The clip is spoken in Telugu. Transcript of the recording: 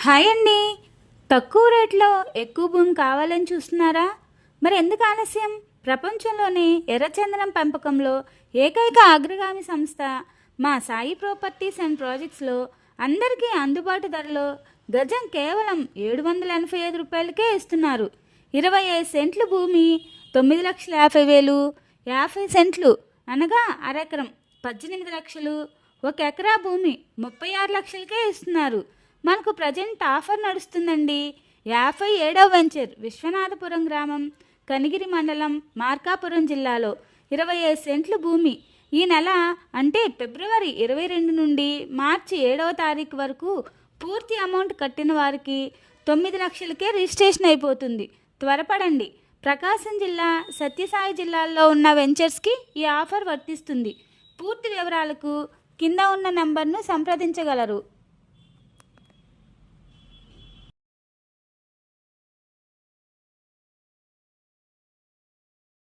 హాయ్ అండి. తక్కువ రేట్లో ఎక్కువ భూమి కావాలని చూస్తున్నారా? మరి ఎందుకు ఆలస్యం? ప్రపంచంలోనే ఎర్రచందనం పెంపకంలో ఏకైక అగ్రగామి సంస్థ మా సాయి ప్రాపర్టీస్ అండ్ ప్రాజెక్ట్స్లో అందరికీ అందుబాటు ధరలో గజం కేవలం 785 రూపాయలకే ఇస్తున్నారు. 25 సెంట్లు భూమి 9,50,000, 50 సెంట్లు అనగా అరెకరం 18 లక్షలు, 1 ఎకరా భూమి 36 లక్షలకే ఇస్తున్నారు. మనకు ప్రజెంట్ ఆఫర్ నడుస్తుందండి. 57వ వెంచర్ విశ్వనాథపురం గ్రామం, కనిగిరి మండలం, మార్కాపురం జిల్లాలో 25 సెంట్లు భూమి. ఈ నెల అంటే ఫిబ్రవరి 22 నుండి మార్చి 7వ తారీఖు వరకు పూర్తి అమౌంట్ కట్టిన వారికి 9 లక్షలకే రిజిస్ట్రేషన్ అయిపోతుంది. త్వరపడండి. ప్రకాశం జిల్లా, సత్యసాయి జిల్లాల్లో ఉన్న వెంచర్స్కి ఈ ఆఫర్ వర్తిస్తుంది. పూర్తి వివరాలకు కింద ఉన్న నంబర్ను సంప్రదించగలరు.